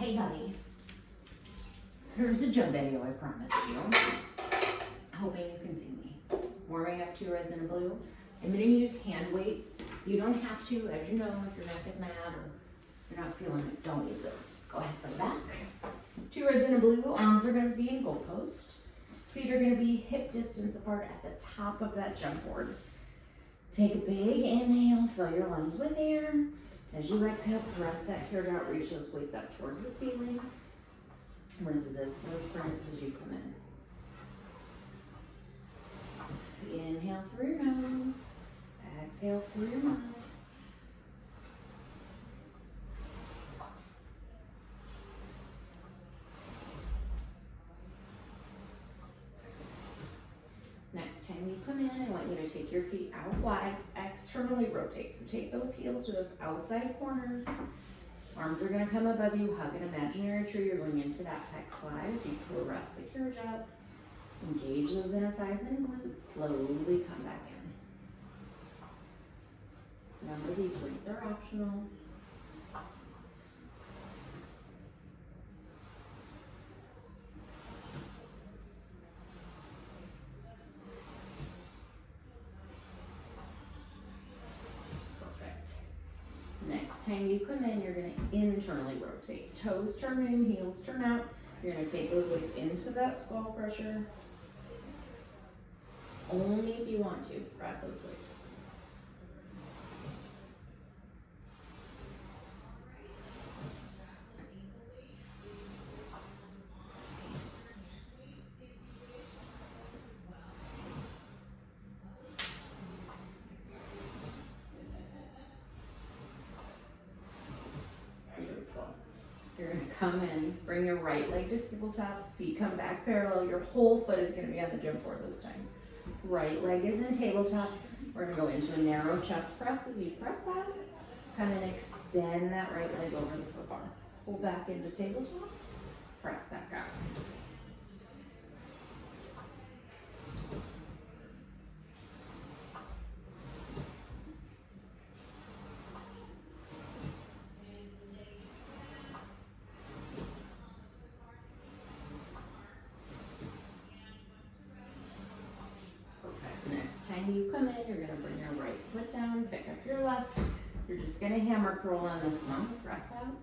Hey, buddy. Here's the jump video I promised you. Hoping you can see me. Warming up 2 reds and a blue. I'm going to use hand weights. You don't have to, as you know, if your neck is mad or you're not feeling it, don't use it. Go ahead for the back. 2 reds and a blue. Arms are going to be in goalpost. Feet are going to be hip distance apart at the top of that jump board. Take a big inhale, fill your lungs with air. As you exhale, press that carrot out, reach those weights up towards the ceiling. Resist those springs as you come in. Inhale through your nose, exhale through your mouth. Next time you come in, I want you to take your feet out wide, externally rotate. So take those heels to those outside corners. Arms are going to come above you, hug an imaginary tree. You're going into that pec fly as you press the carriage out. Engage those inner thighs and glutes. Slowly come back in. Remember, these weights are optional. Next time you come in, you're going to internally rotate. Toes turn in, heels turn out. You're going to take those weights into that skull crusher. Only if you want to, grab those weights. You're going to come in, bring your right leg to tabletop, feet come back parallel. Your whole foot is going to be on the jump board this time. Right leg is in tabletop. We're going to go into a narrow chest press. As you press that, come and extend that right leg over the foot bar. Pull back into tabletop, press back out. You come in, you're going to bring your right foot down, pick up your left. You're just going to hammer curl on this one. Press out.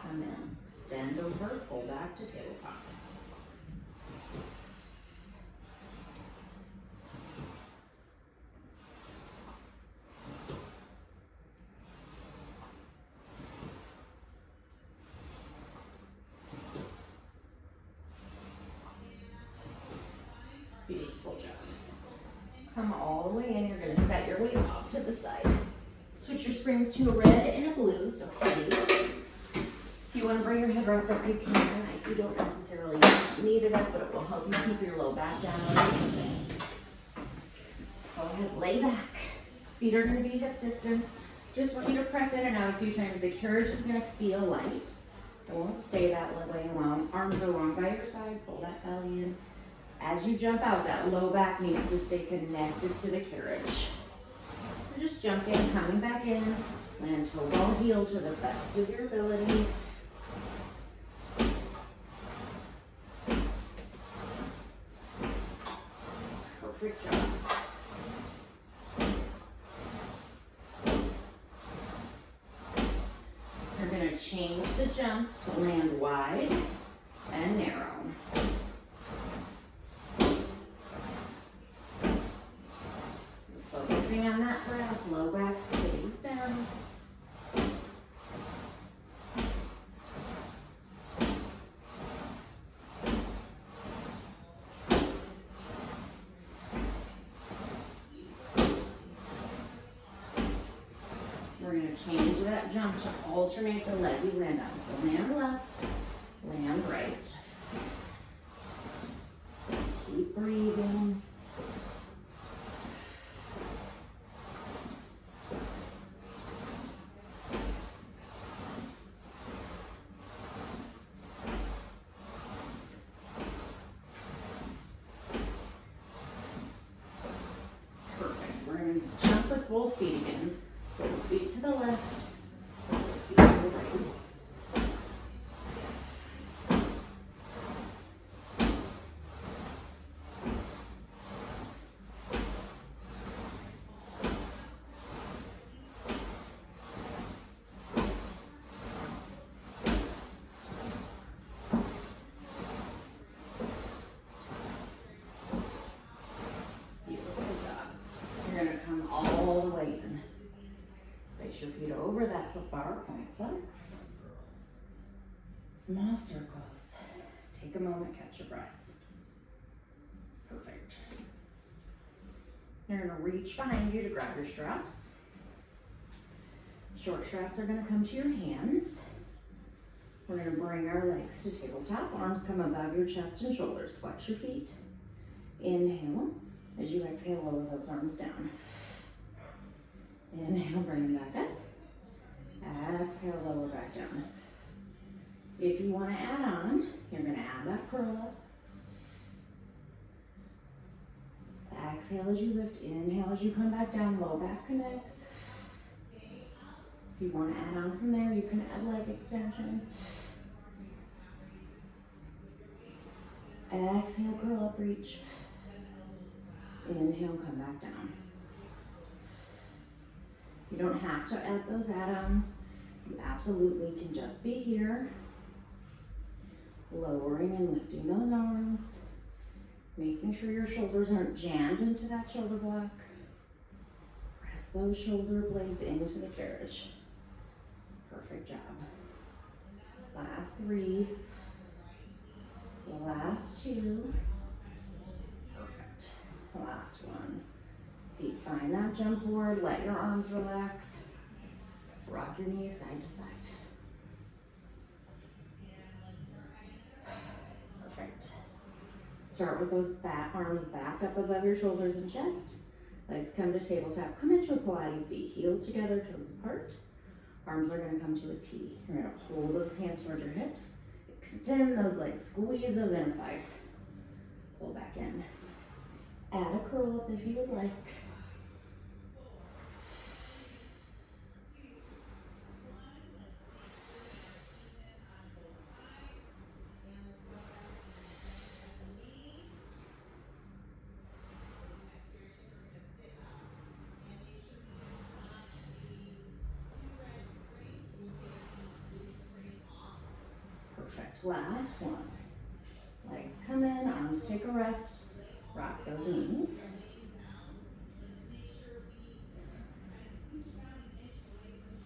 Come in. Extend over. Pull back to tabletop. Beautiful job. Come all the way in, you're going to set your weight off to the side. Switch your springs to a red and a blue, so heavy. If you want to bring your headrest up, you can. You don't necessarily need it up, but it will help you keep your low back down. Go ahead, lay back. Feet are going to be hip distance. Just want you to press in and out a few times. The carriage is going to feel light. It won't stay that way long. Arms are long by your side. Pull that belly in. As you jump out, that low back needs to stay connected to the carriage. So just jump in, coming back in, land toe ball heel to the best of your ability. Perfect job. You're going to change the jump to land wide and narrow. Focusing on that breath, low back stays down. We're going to change that jump to alternate the leg you land on. So land left, land right. Keep breathing. Jump with both feet again. Both feet to the left, both feet to the right. Place your feet over that foot bar, point flex. Small circles. Take a moment, catch your breath. Perfect. You're gonna reach behind you to grab your straps. Short straps are gonna come to your hands. We're gonna bring our legs to tabletop. Arms come above your chest and shoulders. Flex your feet. Inhale. As you exhale, lower those arms down. Inhale, bring them back up. Exhale, lower back down. If you want to add on, you're going to add that curl up. Exhale as you lift. Inhale as you come back down. Low back connects. If you want to add on from there, you can add leg extension. Exhale, curl up, reach. Inhale, come back down. You don't have to add those add-ons. You absolutely can just be here, lowering and lifting those arms, making sure your shoulders aren't jammed into that shoulder block. Press those shoulder blades into the carriage. Perfect job. Last 3. Last 2. Perfect. Last 1. Feet find that jump board. Let your arms relax. Rock your knees side to side. Perfect. Start with those arms back up above your shoulders and chest. Legs come to tabletop. Come into a Pilates V. Heels together, toes apart. Arms are going to come to a T. You're going to hold those hands towards your hips. Extend those legs. Squeeze those inner thighs. Pull back in. Add a curl up if you would like. Perfect. Last one. Legs come in, arms take a rest. Rock those knees.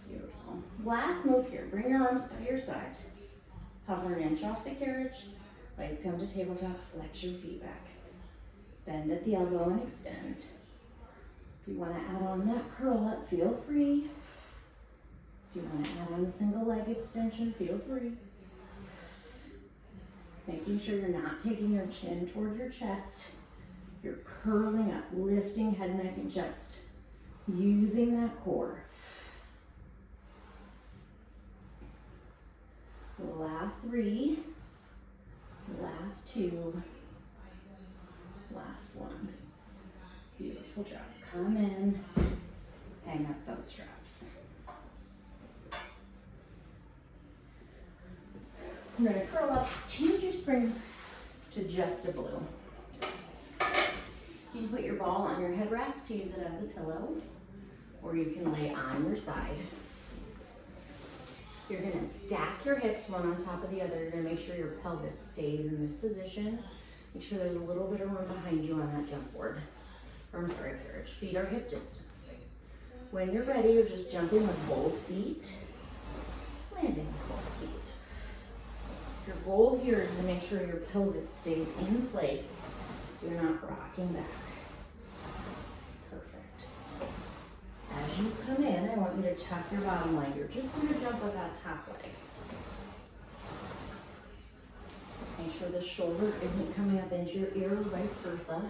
Beautiful. Last move here. Bring your arms by your side. Hover an inch off the carriage. Legs come to tabletop. Flex your feet back. Bend at the elbow and extend. If you want to add on that curl up, feel free. If you want to add on a single leg extension, feel free. Making sure you're not taking your chin towards your chest. You're curling up, lifting head, neck, and chest. Using that core. The last 3. Last 2. Last 1. Beautiful job. Come in. Hang up those straps. We're going to curl up, change your springs to just a blue. You can put your ball on your headrest to use it as a pillow, or you can lay on your side. You're going to stack your hips one on top of the other. You're going to make sure your pelvis stays in this position. Make sure there's a little bit of room behind you on that jump board. Carriage. Feet are hip distance. When you're ready, you're just jumping with both feet, landing with both feet. Your goal here is to make sure your pelvis stays in place so you're not rocking back. Perfect. As you come in, I want you to tuck your bottom leg. You're just going to jump with that top leg. Make sure the shoulder isn't coming up into your ear or vice versa.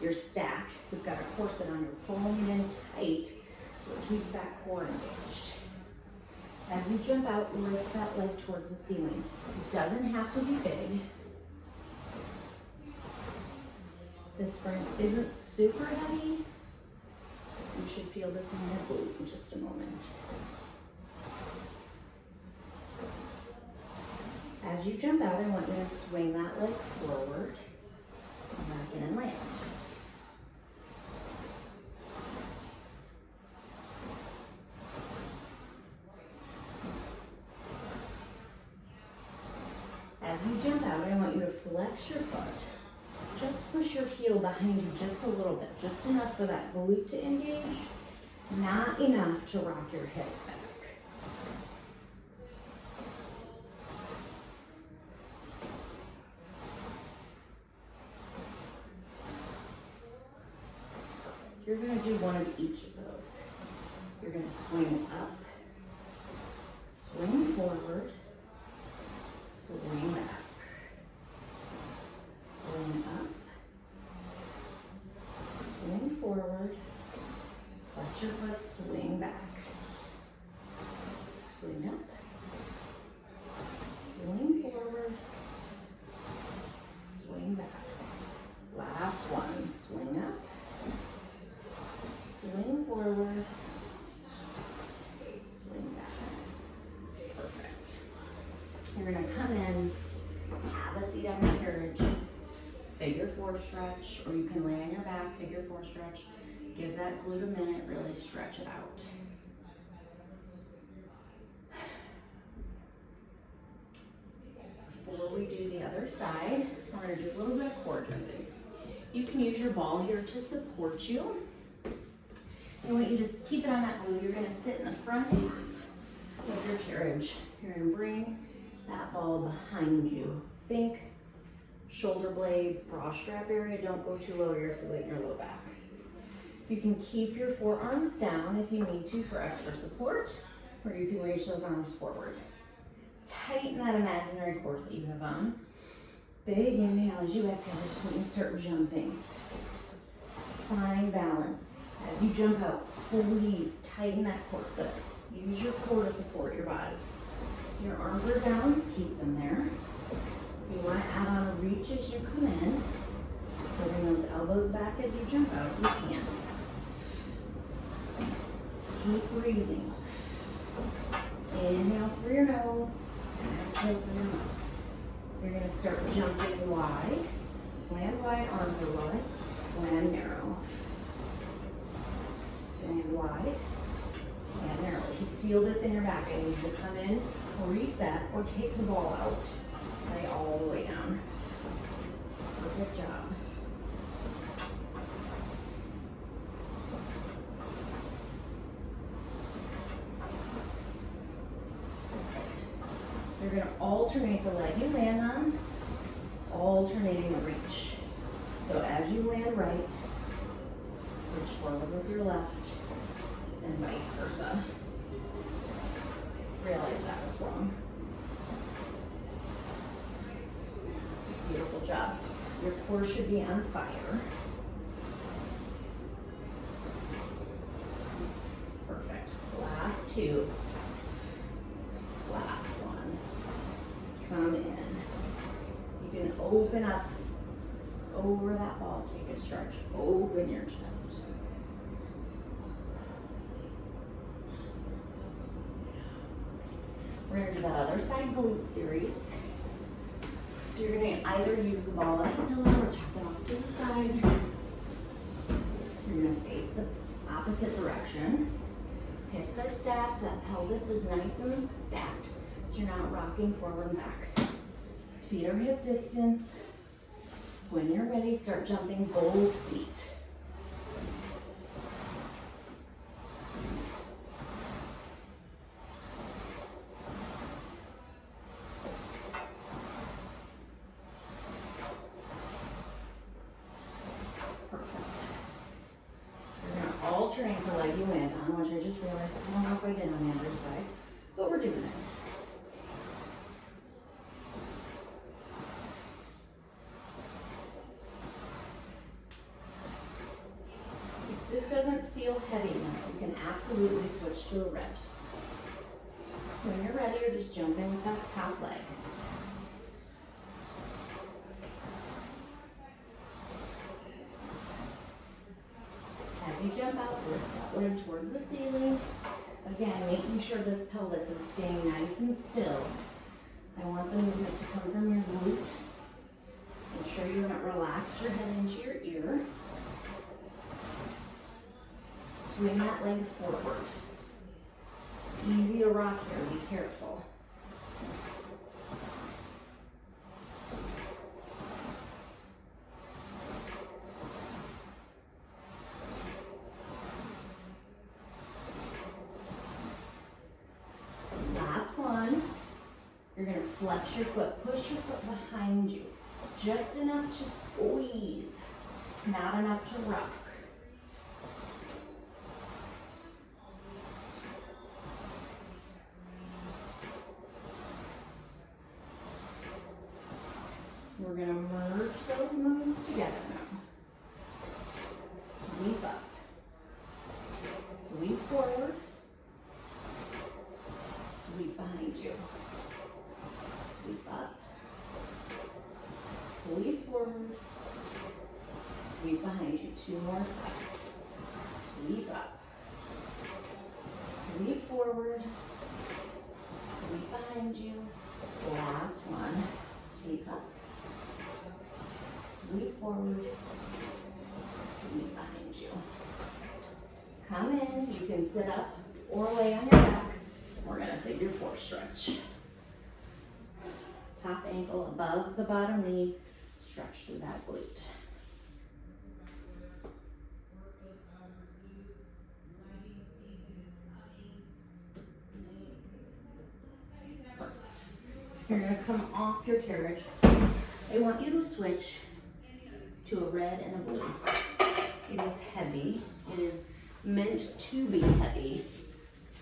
You're stacked. We've got a corset on. You're pulling it in tight so it keeps that core engaged. As you jump out, lift that leg towards the ceiling. It doesn't have to be big. This spring isn't super heavy. You should feel this in your glute in just a moment. As you jump out, I want you to swing that leg forward, come back in and land. As you jump out, I want you to flex your foot. Just push your heel behind you just a little bit, just enough for that glute to engage, Not enough to rock your hips back. You're going to do one of each of those. You're going to swing up, swing forward, swing back, swing up, swing forward, flex your foot, swing back, swing up, swing forward, swing back. Last one, swing up, swing forward, swing back. Perfect. You're going to come in, have a seat on your carriage, figure four stretch, or you can lay on your back, figure four stretch. Give that glute a minute, really stretch it out. Before we do the other side, we're going to do a little bit of core jumping. You can use your ball here to support you. I want you to keep it on that glute. You're going to sit in the front half of your carriage. You're going to bring that ball behind you. Think shoulder blades, bra strap area. Don't go too low. You're feeling your low back. You can keep your forearms down if you need to for extra support, or you can reach those arms forward. Tighten that imaginary core that you have on. Big inhale as you exhale. I just want you to start jumping. Find balance. As you jump out, squeeze, tighten that core set. Use your core to support your body. If your arms are down, keep them there. If you want to add on a reach as you come in, bring those elbows back as you jump out, you can. Keep breathing. Inhale through your nose, and exhale through your mouth. You're going to start jumping wide. Land wide, arms are wide. Land narrow. Land wide. Land narrow. If you feel this in your back, I need you to come in, reset, or take the ball out. Lay all the way down. Good job. You're going to alternate the leg you land on, alternating the reach. So as you land right, reach forward with your left, and vice versa. Realize that was wrong. Beautiful job. Your core should be on fire. Perfect. Last two. Last one. Come in. You can open up over that ball. Take a stretch. Open your chest. We're going to do that other side glute series. So you're going to either use the ball as a pillow or chuck it off to the side. You're going to face the opposite direction. Hips are stacked, that pelvis is nice and stacked, so you're not rocking forward and back. Feet are hip distance. When you're ready, start jumping both feet. Alternate the leg you land on, which I just realized I don't know if I did on the other side, but we're doing it. If this doesn't feel heavy enough, you can absolutely switch to a red. When you're ready, you're just jumping with that top leg. As you jump out, lift that leg towards the ceiling. Again, making sure this pelvis is staying nice and still. I want the movement to come from your glute. Make sure you haven't relaxed your head into your ear. Swing that leg forward. It's easy to rock here, be careful. You're gonna flex your foot, push your foot behind you. Just enough to squeeze, not enough to rock. We're gonna merge those moves together now. Sweep up, sweep forward, sweep behind you, sweep up, sweep forward, sweep behind you. 2 more sets. Sweep up, sweep forward, sweep behind you. Last one. Sweep up, sweep forward, sweep behind you. Come in, you can sit up or lay on your back. We're gonna figure 4 stretch. Top ankle above the bottom knee, stretch through that glute. Perfect. You're gonna come off your carriage. I want you to switch to a red and a blue. It is heavy. It is meant to be heavy.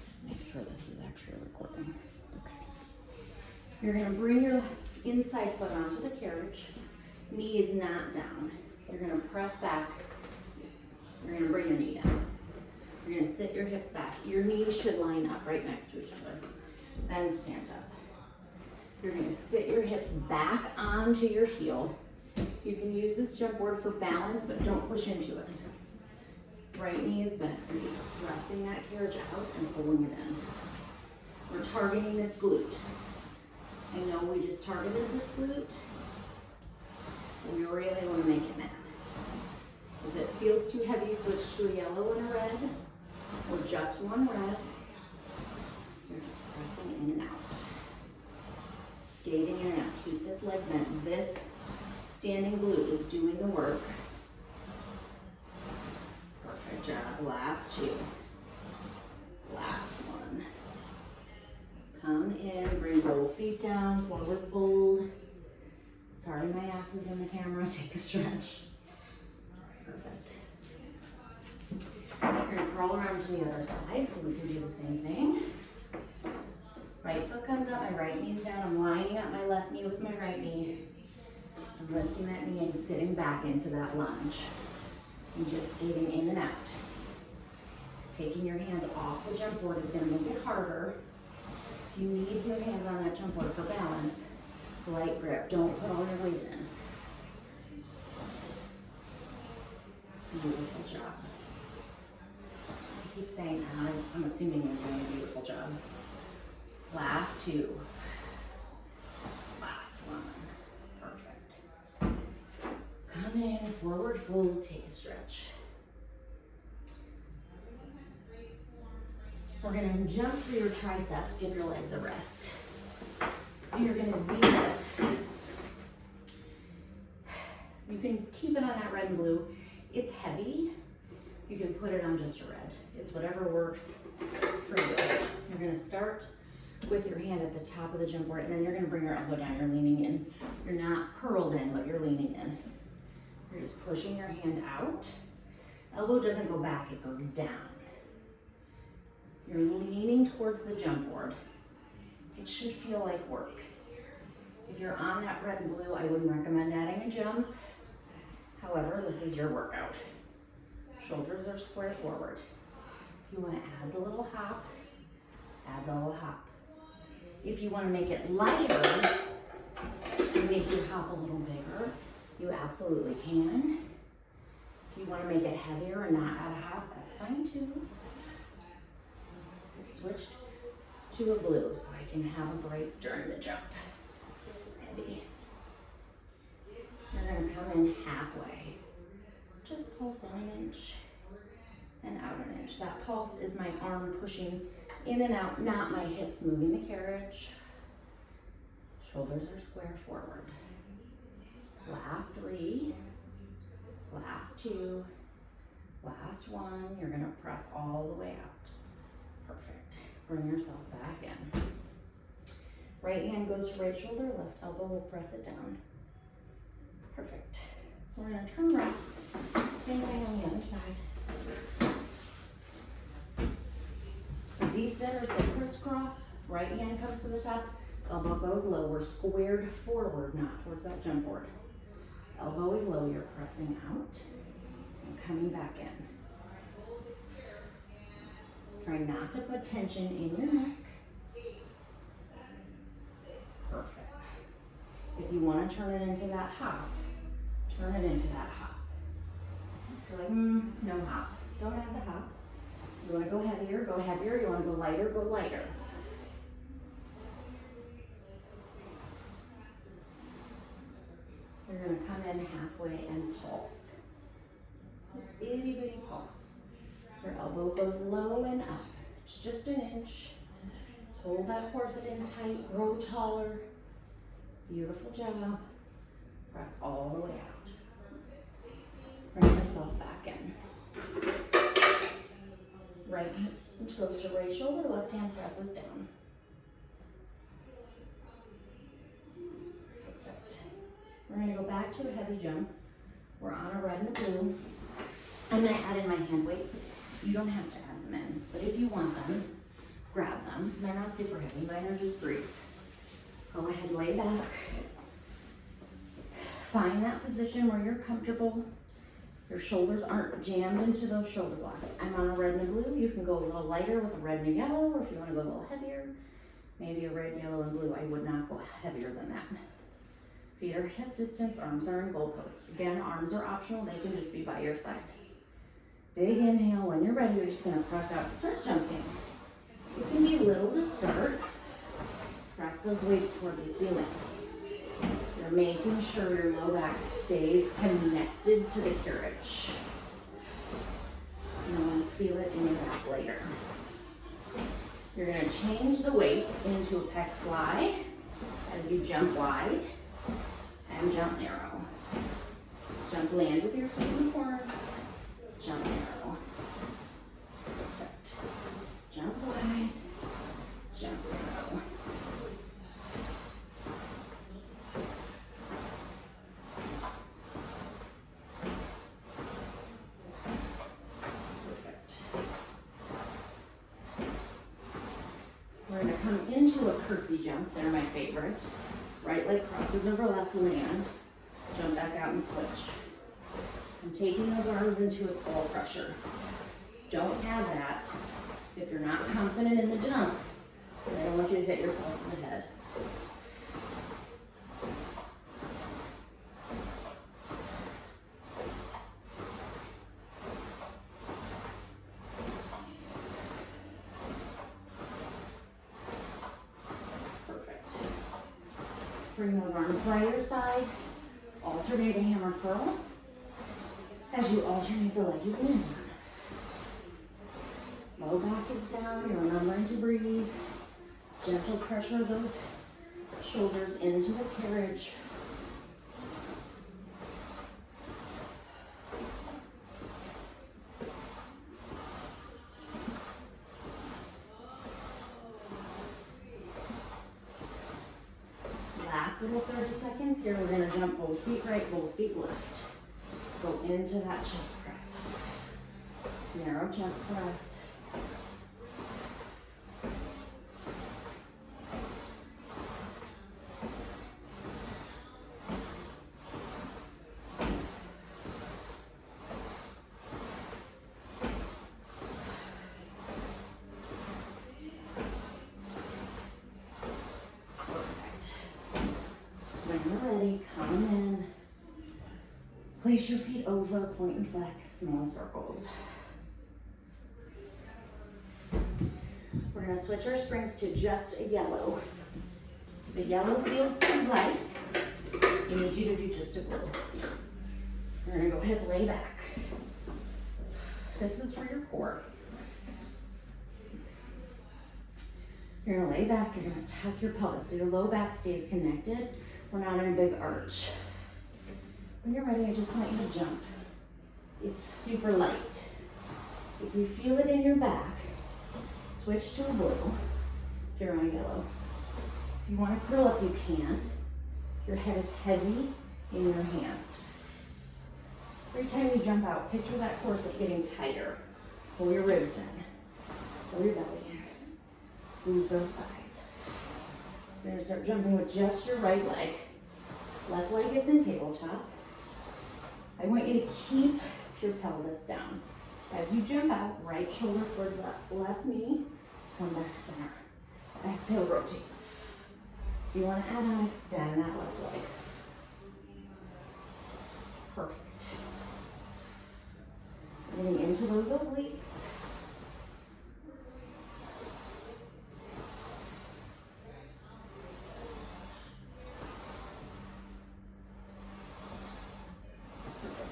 Just make sure this is actually recording. Okay. You're gonna bring your inside foot onto the carriage. Knee is not down. You're gonna press back. You're gonna bring your knee down. You're gonna sit your hips back. Your knees should line up right next to each other. Then stand up. You're gonna sit your hips back onto your heel. You can use this jump board for balance, but don't push into it. Right knee is bent. You're just pressing that carriage out and pulling it in. We're targeting this glute. I know we just targeted this glute. We really want to make it mad. If it feels too heavy, switch to a yellow and a red, or just one red. You're just pressing in and out. Skating in and out. Keep this leg bent. This standing glute is doing the work. Perfect job. Last 2. Last one. Come in, bring both feet down, forward fold. Sorry, my ass is in the camera. Take a stretch. Perfect. You're gonna crawl around to the other side so we can do the same thing. Right foot comes up, my right knee's down. I'm lining up my left knee with my right knee. I'm lifting that knee and sitting back into that lunge. And just skating in and out. Taking your hands off the jump board is gonna make it harder. If you need your hands on that jump board for balance, light grip. Don't put all your weight in. Beautiful job. I keep saying I'm assuming you're doing a beautiful job. Last 2. Last one. Perfect. Come in, forward fold, take a stretch. We're gonna jump through your triceps, give your legs a rest. So you're gonna Z-sit. You can keep it on that red and blue. It's heavy. You can put it on just a red. It's whatever works for you. You're gonna start with your hand at the top of the jump board, and then you're gonna bring your elbow down. You're leaning in. You're not curled in, but you're leaning in. You're just pushing your hand out. Elbow doesn't go back, it goes down. You're leaning towards the jump board. It should feel like work. If you're on that red and blue, I wouldn't recommend adding a jump. However, this is your workout. Shoulders are square forward. If you want to add the little hop, add the little hop. If you want to make it lighter and make your hop a little bigger, you absolutely can. If you want to make it heavier and not add a hop, that's fine too. Switched to a blue so I can have a break during the jump. It's heavy. You're going to come in halfway. Just pulse in an inch and out an inch. That pulse is my arm pushing in and out, not my hips moving the carriage. Shoulders are square forward. Last 3, last 2, last 1. You're going to press all the way out. Perfect. Bring yourself back in. Right hand goes to right shoulder, left elbow will press it down. Perfect. We're gonna turn around. Same thing on the other side. Z-sit or sit crisscross. Right hand comes to the top, elbow goes low. We're squared forward, not towards that jump board. Elbow is low, you're pressing out and coming back in. Try not to put tension in your neck. Perfect. If you want to turn it into that hop, turn it into that hop. If you're like, no hop, don't have the hop. You want to go heavier, go heavier. You want to go lighter, go lighter. You're going to come in halfway and pulse. Just itty bitty pulse. Your elbow goes low and up. It's just an inch. Hold that corset in tight, grow taller. Beautiful job. Press all the way out. Bring yourself back in. Right hand goes to right shoulder, left hand presses down. Perfect. We're going to go back to a heavy jump. We're on a red and a blue. I'm going to add in my hand weights. You don't have to add them in, but if you want them, grab them. They're not super heavy, mine are just 3s. Go ahead, lay back. Find that position where you're comfortable. Your shoulders aren't jammed into those shoulder blocks. I'm on a red and a blue. You can go a little lighter with a red and a yellow, or if you want to go a little heavier, maybe a red, yellow, and blue. I would not go heavier than that. Feet are hip distance, arms are in goalpost. Again, arms are optional. They can just be by your side. Big inhale. When you're ready, you're just going to press out. Start jumping. You can be little to start. Press those weights towards the ceiling. You're making sure your low back stays connected to the carriage. You want to feel it in your back later. You're going to change the weights into a pec fly as you jump wide and jump narrow. Jump land with your feet in the corners. Jump narrow. Perfect. Jump wide. Jump narrow. We're going to come into a curtsy jump. They're my favorite. Right leg crosses over left land. Jump back out and switch. I'm taking those arms into a skull crusher. Don't add that if you're not confident in the jump. I don't want you to hit yourself in the head. Bring those arms by your side. Alternate a hammer curl. As you alternate the leg you land on. Low back is down. You're remembering to breathe. Gentle pressure of those shoulders into the carriage. Little 30 seconds here. We're going to jump both feet right, both feet left. Go into that chest press. Narrow chest press. Ready, come in. Place your feet over, point and flex, small circles. We're going to switch our springs to just a yellow. If the yellow feels too light, we need you to do just a blue. We're going to go ahead and lay back. This is for your core. You're going to lay back, you're going to tuck your pelvis so your low back stays connected. We're not in a big arch. When you're ready, I just want you to jump. It's super light. If you feel it in your back, switch to a blue. If you're on yellow. If you want to curl up, you can. Your head is heavy in your hands. Every time you jump out, picture that corset getting tighter. Pull your ribs in. Pull your belly in. Squeeze those thighs. You're going to start jumping with just your right leg. Left leg is in tabletop. I want you to keep your pelvis down. As you jump out, right shoulder towards left knee. Come back center. Exhale, rotate. If you want to add on, extend that left leg. Perfect. Getting into those obliques.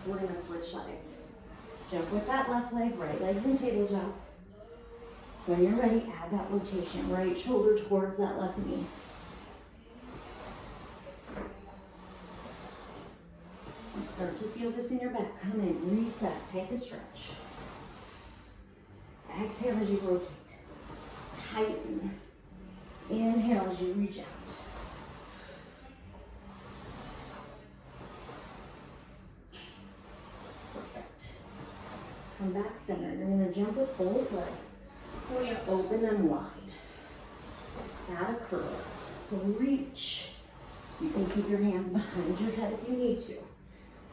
We're going to switch legs. Jump with that left leg, right leg's in tabletop. When you're ready, add that rotation. Right shoulder towards that left knee. You start to feel this in your back. Come in, reset, take a stretch. Exhale as you rotate. Tighten. Inhale as you reach out. Perfect. Come back center. You're going to jump with both legs. We're going to open them wide. Add a curl. Reach. You can keep your hands behind your head if you need to.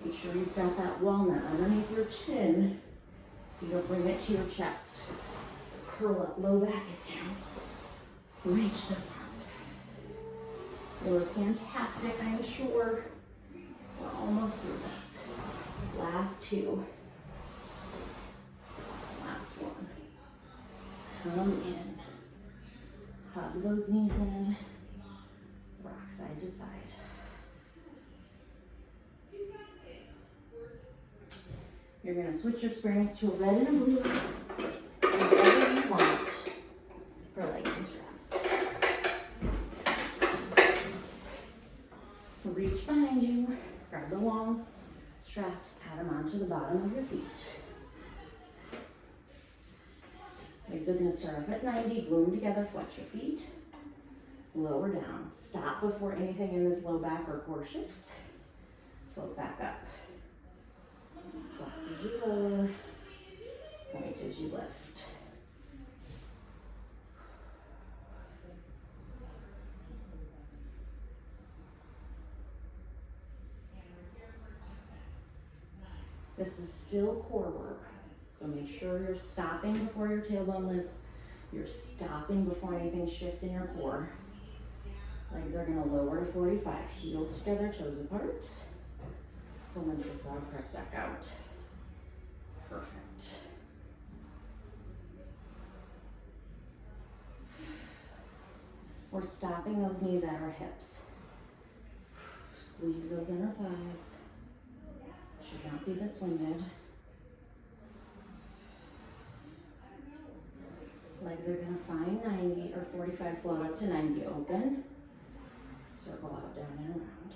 Make sure you've got that walnut underneath your chin so you don't bring it to your chest. So curl up, low back is down. Reach those arms. You look fantastic, I'm sure. We're almost through this. Last two. Last one. Come in. Hug those knees in. Rock side to side. You're going to switch your springs to a red and a blue, whatever you want for legs and straps. Reach behind you, grab the long straps, add them onto the bottom of your feet. Legs are going to start up at 90, glue them together, flex your feet, lower down. Stop before anything in this low back or core shifts. Float back up. Flex as you lower, point as you lift. This is still core work, so make sure you're stopping before your tailbone lifts. You're stopping before anything shifts in your core. Legs are going to lower to 45, heels together, toes apart. Pull in for frog, press back out. Perfect. We're stopping those knees at our hips. Squeeze those inner thighs. Should not be this winded. Legs are going to find 90 or 45, float up to 90, open. Circle out, down and around.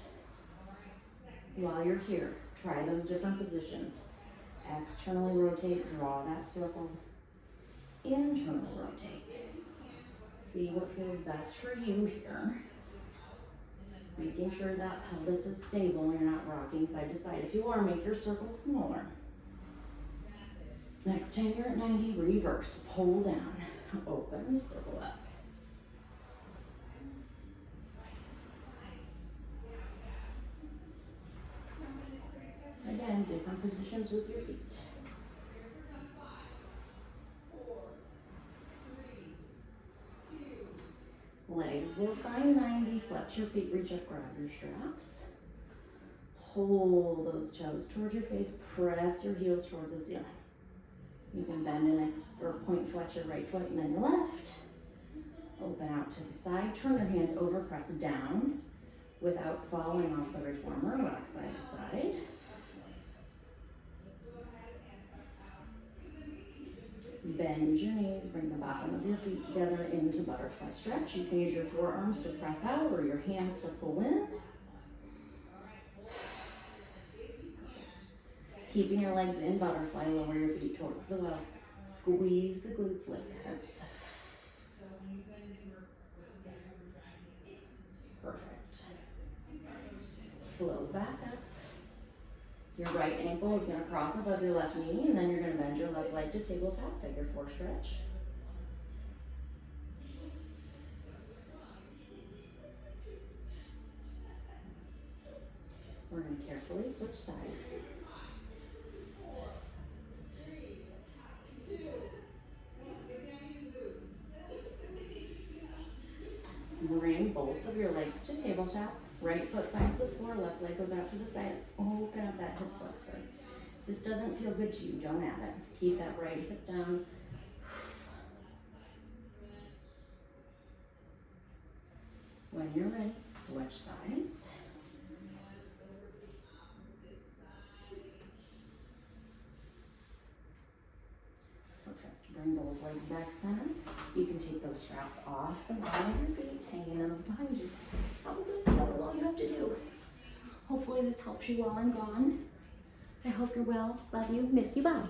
While you're here, try those different positions. Externally rotate, draw that circle. Internally rotate. See what feels best for you here. Making sure that pelvis is stable and you're not rocking side to side. If you are, make your circle smaller. Next time you're at 90, reverse. Pull down, open, circle up. Again, different positions with your feet. Legs will find 90, flex your feet, reach up, grab your straps. Pull those toes towards your face, press your heels towards the ceiling. You can bend and point flex your right foot and then your left. Open out to the side, turn your hands over, press down without falling off the reformer, rock side to side. Bend your knees, bring the bottom of your feet together into butterfly stretch. You can use your forearms to press out or your hands to pull in. Keeping your legs in butterfly, lower your feet towards the well. Squeeze the glutes, lift the hips. Float back up. Your right ankle is gonna cross above your left knee, and then you're gonna bend your left leg to tabletop, figure 4 stretch. We're gonna carefully switch sides. Bring both of your legs to tabletop. Right foot finds the floor, left leg goes out to the side. Open up that hip flexor. If this doesn't feel good to you, don't add it. Keep that right hip down. When you're ready, switch sides. Perfect. Bring both legs back center. You can take those straps off the bottom of your feet, hanging them behind you. That was it. That was all you have to do. Hopefully this helps you while I'm gone. I hope you're well. Love you. Miss you. Bye.